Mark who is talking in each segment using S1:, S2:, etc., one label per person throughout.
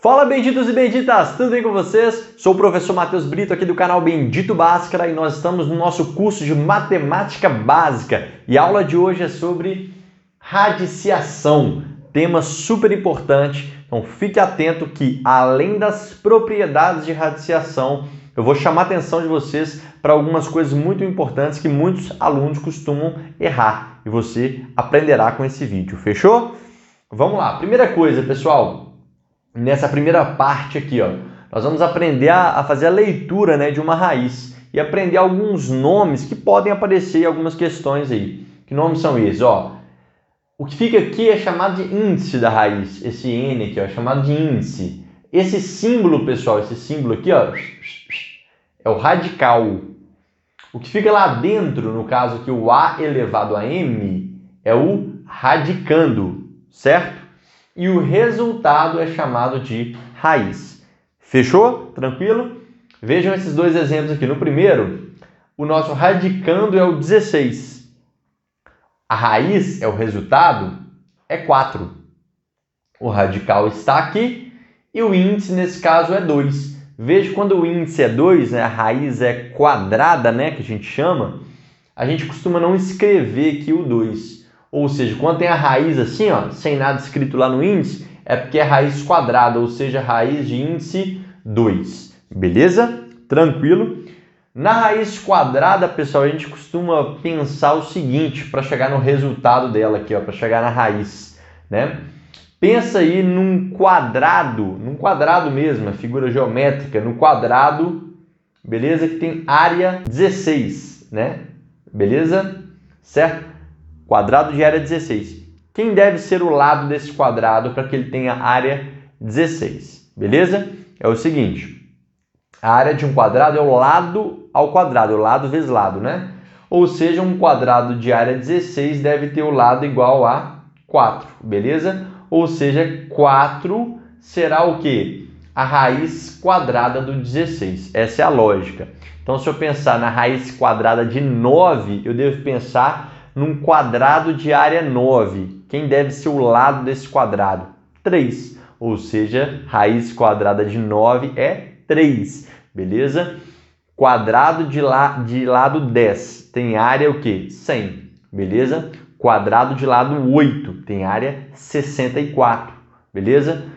S1: Fala, benditos e benditas! Tudo bem com vocês? Sou o professor Matheus Brito aqui do canal Bendito Bhaskara e nós estamos no nosso curso de Matemática Básica e a aula de hoje é sobre radiciação, tema super importante. Então fique atento que além das propriedades de radiciação, eu vou chamar a atenção de vocês para algumas coisas muito importantes que muitos alunos costumam errar e você aprenderá com esse vídeo, fechou? Vamos lá, primeira coisa, pessoal. Nessa primeira parte aqui, ó, nós vamos aprender a fazer a leitura, de uma raiz e aprender alguns nomes que podem aparecer em algumas questões aí. Que nomes são esses? Ó, o que fica aqui é chamado de índice da raiz. Esse N aqui ó, é chamado de índice. Esse símbolo, pessoal, esse símbolo aqui ó, é o radical. O que fica lá dentro, no caso aqui, o A elevado a M, é o radicando, certo? E o resultado é chamado de raiz. Fechou? Tranquilo? Vejam esses dois exemplos aqui. No primeiro, o nosso radicando é o 16. A raiz é o resultado, é 4. O radical está aqui e o índice, nesse caso, é 2. Veja, quando o índice é 2, a raiz é quadrada, que a gente chama, a gente costuma não escrever aqui o 2. Ou seja, quando tem a raiz assim, ó, sem nada escrito lá no índice, é porque é raiz quadrada, ou seja, raiz de índice 2. Beleza? Tranquilo? Na raiz quadrada, pessoal, a gente costuma pensar o seguinte, para chegar no resultado dela aqui, ó, para chegar na raiz, Pensa aí num quadrado mesmo, a figura geométrica, no quadrado, beleza? Que tem área 16, Beleza? Certo? Quadrado de área 16. Quem deve ser o lado desse quadrado para que ele tenha área 16? Beleza? É o seguinte, a área de um quadrado é o lado ao quadrado, o lado vezes lado, Ou seja, um quadrado de área 16 deve ter o lado igual a 4, beleza? Ou seja, 4 será o quê? A raiz quadrada do 16. Essa é a lógica. Então, se eu pensar na raiz quadrada de 9, eu devo pensar num quadrado de área 9. Quem deve ser o lado desse quadrado? 3. Ou seja, raiz quadrada de 9 é 3. Beleza? Quadrado de lado 10 tem área o quê? 100. Beleza? Quadrado de lado 8 tem área 64. Beleza?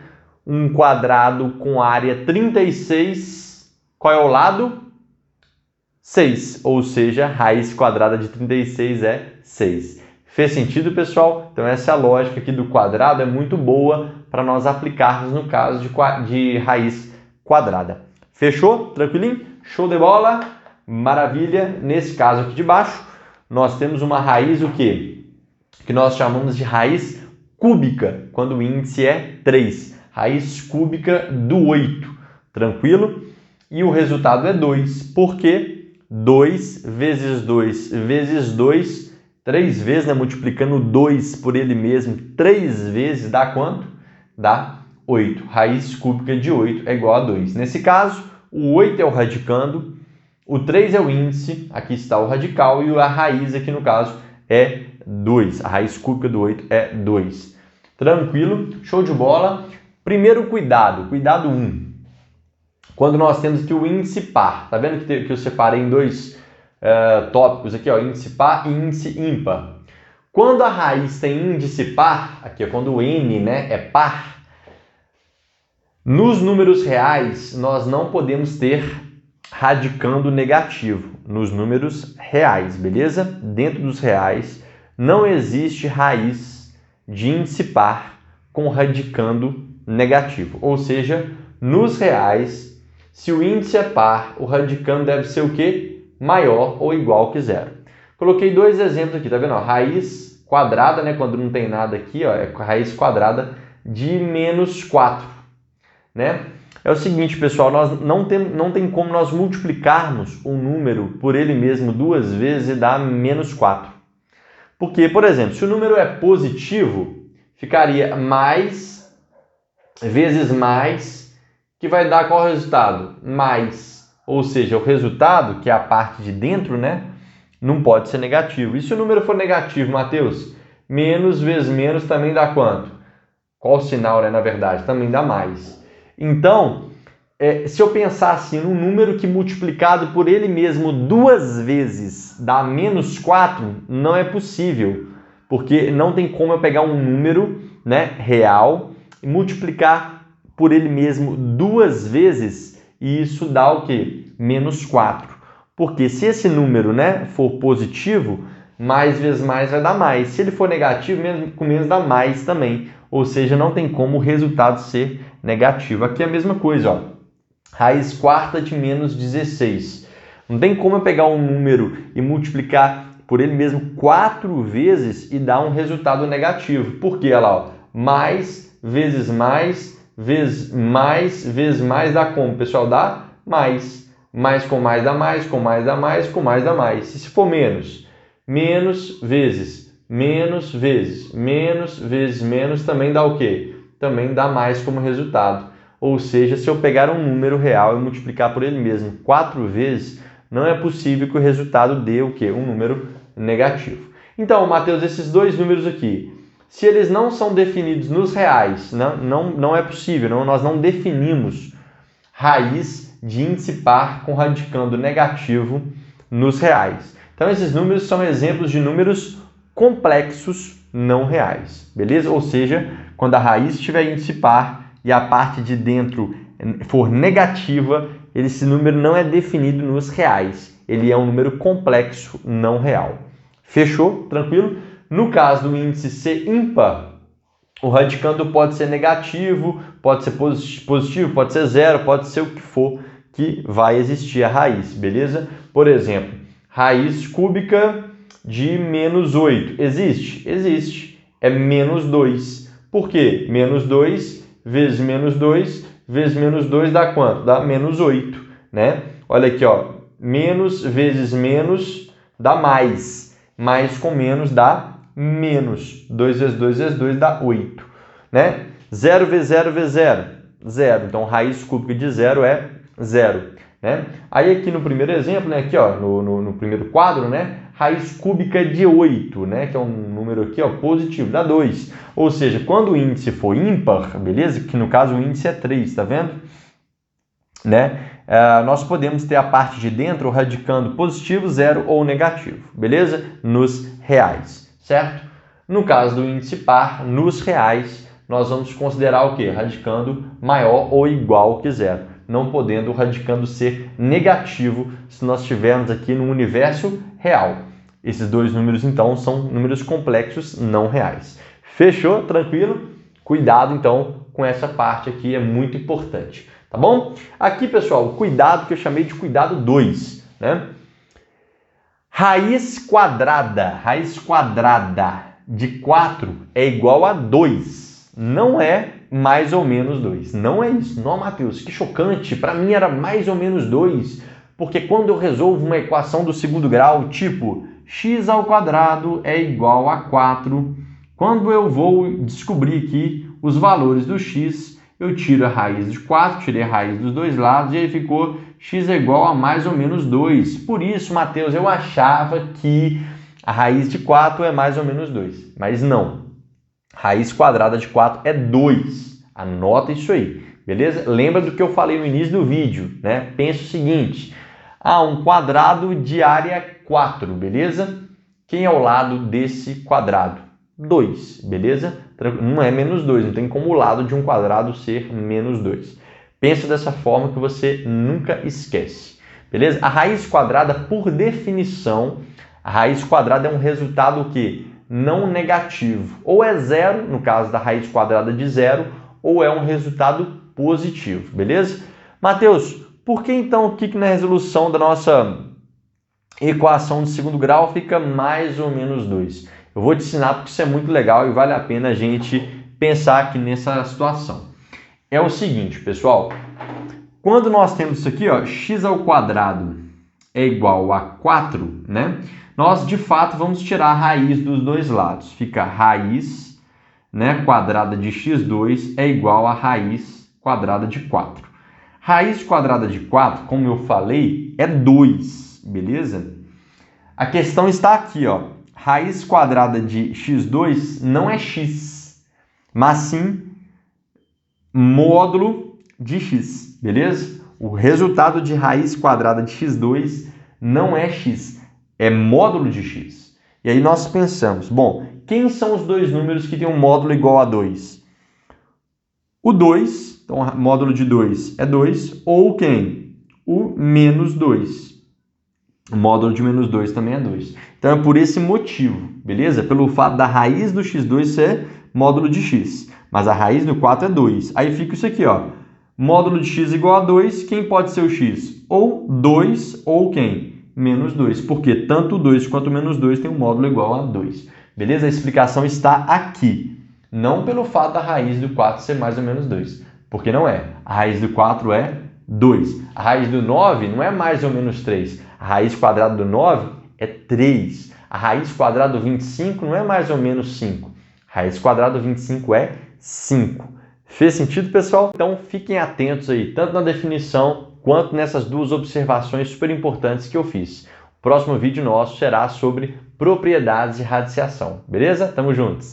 S1: Um quadrado com área 36. Qual é o lado? 6, ou seja, raiz quadrada de 36 é 6. Fez sentido, pessoal? Então essa é a lógica aqui do quadrado, é muito boa para nós aplicarmos no caso de raiz quadrada. Fechou? Tranquilinho? Show de bola? Maravilha! Nesse caso aqui de baixo, nós temos uma raiz o quê? Que nós chamamos de raiz cúbica, quando o índice é 3. Raiz cúbica do 8. Tranquilo? E o resultado é 2. Por quê? 2 vezes 2 vezes 2, 3 vezes, multiplicando 2 por ele mesmo, 3 vezes dá quanto? Dá 8. Raiz cúbica de 8 é igual a 2. Nesse caso, o 8 é o radicando, o 3 é o índice, aqui está o radical, e a raiz aqui no caso é 2. A raiz cúbica do 8 é 2. Tranquilo? Show de bola? Primeiro cuidado 1. Quando nós temos aqui o índice par, tá vendo que eu separei em dois tópicos aqui, ó, índice par e índice ímpar. Quando a raiz tem índice par, aqui é quando o n, é par, nos números reais nós não podemos ter radicando negativo nos números reais, beleza? Dentro dos reais não existe raiz de índice par com radicando negativo, ou seja, nos reais, se o índice é par, o radicando deve ser o quê? Maior ou igual que zero. Coloquei dois exemplos aqui, tá vendo? Raiz quadrada, quando não tem nada aqui, ó, é a raiz quadrada de menos 4. É o seguinte, pessoal, nós não tem como nós multiplicarmos um número por ele mesmo 2 vezes e dar menos 4. Porque, por exemplo, se o número é positivo, ficaria mais vezes mais, que vai dar qual resultado? Mais. Ou seja, o resultado, que é a parte de dentro, não pode ser negativo. E se o número for negativo, Matheus? Menos vezes menos também dá quanto? Qual o sinal, na verdade? Também dá mais. Então, se eu pensar assim, num número que multiplicado por ele mesmo 2 vezes dá menos 4, não é possível, porque não tem como eu pegar um número, né, real e multiplicar por ele mesmo 2 vezes e isso dá o quê? Menos 4. Porque se esse número, né, for positivo, mais vezes mais vai dar mais. Se ele for negativo, menos com menos dá mais também. Ou seja, não tem como o resultado ser negativo. Aqui é a mesma coisa, ó. Raiz quarta de menos 16. Não tem como eu pegar um número e multiplicar por ele mesmo 4 vezes e dar um resultado negativo. Por quê? Olha lá, ó. Mais vezes mais, vezes mais dá como? Pessoal, dá mais. Mais com mais dá mais, com mais dá mais, com mais dá mais. E se for menos? Menos vezes menos também dá o quê? Também dá mais como resultado. Ou seja, se eu pegar um número real e multiplicar por ele mesmo 4 vezes, não é possível que o resultado dê o quê? Um número negativo. Então, Mateus, esses dois números aqui, se eles não são definidos nos reais, não é possível, nós não definimos raiz de índice par com radicando negativo nos reais. Então, esses números são exemplos de números complexos não reais, beleza? Ou seja, quando a raiz tiver índice par e a parte de dentro for negativa, esse número não é definido nos reais. Ele é um número complexo não real. Fechou? Tranquilo? No caso do índice ser ímpar, o radicando pode ser negativo, pode ser positivo, pode ser zero, pode ser o que for que vai existir a raiz, beleza? Por exemplo, raiz cúbica de menos 8. Existe? Existe. É menos 2. Por quê? Menos 2 vezes menos 2 vezes menos 2 dá quanto? Dá menos 8, né? Olha aqui, ó. Menos vezes menos dá mais. Mais com menos dá menos. 2 vezes 2 vezes 2 dá 8, né? 0 vezes 0 vezes 0, 0. Então, raiz cúbica de 0 é 0, né? Aí aqui no primeiro exemplo, né, aqui, ó, no primeiro quadro, né, raiz cúbica de 8, né, que é um número aqui, ó, positivo, dá 2. Ou seja, quando o índice for ímpar, beleza? Que no caso o índice é 3, tá vendo? Né? Nós podemos ter a parte de dentro radicando positivo, zero ou negativo, beleza? Nos reais, certo? No caso do índice par, nos reais, nós vamos considerar o quê? Radicando maior ou igual que zero, não podendo o radicando ser negativo se nós estivermos aqui no universo real. Esses dois números, então, são números complexos não reais. Fechou? Tranquilo? Cuidado, então, com essa parte aqui, é muito importante. Tá bom? Aqui, pessoal, o cuidado que eu chamei de cuidado 2, né? Raiz quadrada de 4 é igual a 2. Não é mais ou menos 2. Não é isso. Não, Mateus, que chocante. Para mim era mais ou menos 2. Porque quando eu resolvo uma equação do segundo grau, tipo x ao quadrado é igual a 4, quando eu vou descobrir aqui os valores do x, eu tiro a raiz de 4, tirei a raiz dos dois lados e aí ficou x é igual a mais ou menos 2. Por isso, Mateus, eu achava que a raiz de 4 é mais ou menos 2. Mas não. Raiz quadrada de 4 é 2. Anota isso aí, beleza? Lembra do que eu falei no início do vídeo, né? Pensa o seguinte. Um quadrado de área 4, beleza? Quem é o lado desse quadrado? 2, beleza? Não é menos 2, não tem como o lado de um quadrado ser menos 2. Pensa dessa forma que você nunca esquece, beleza? A raiz quadrada, por definição, a raiz quadrada é um resultado o quê? Não negativo. Ou é zero, no caso da raiz quadrada de zero, ou é um resultado positivo, beleza? Mateus, por que então aqui que na resolução da nossa equação de segundo grau fica mais ou menos 2? Eu vou te ensinar porque isso é muito legal e vale a pena a gente pensar aqui nessa situação. É o seguinte, pessoal, quando nós temos isso aqui, ó, x ao quadrado é igual a 4, né? Nós, de fato, vamos tirar a raiz dos dois lados. Fica raiz, né, quadrada de x2 é igual a raiz quadrada de 4. Raiz quadrada de 4, como eu falei, é 2, beleza? A questão está aqui, ó. Raiz quadrada de x2 não é x, mas sim módulo de x, beleza? O resultado de raiz quadrada de x2 não é x, é módulo de x. E aí nós pensamos, bom, quem são os dois números que têm um módulo igual a 2? O 2, então o módulo de 2 é 2, ou quem? O menos 2. O módulo de menos 2 também é 2. Então é por esse motivo, beleza? Pelo fato da raiz do x2 ser módulo de x. Mas a raiz do 4 é 2. Aí fica isso aqui, ó. Módulo de x igual a 2, quem pode ser o x? Ou 2 ou quem? Menos 2. Porque tanto o 2 quanto o menos 2 tem um módulo igual a 2. Beleza? A explicação está aqui. Não pelo fato da raiz do 4 ser mais ou menos 2. Porque não é. A raiz do 4 é 2. A raiz do 9 não é mais ou menos 3. A raiz quadrada do 9 é 3. A raiz quadrada do 25 não é mais ou menos 5. A raiz quadrada do 25 é 5. Fez sentido, pessoal? Então fiquem atentos aí, tanto na definição quanto nessas duas observações super importantes que eu fiz. O próximo vídeo nosso será sobre propriedades de radiciação. Beleza? Tamo juntos!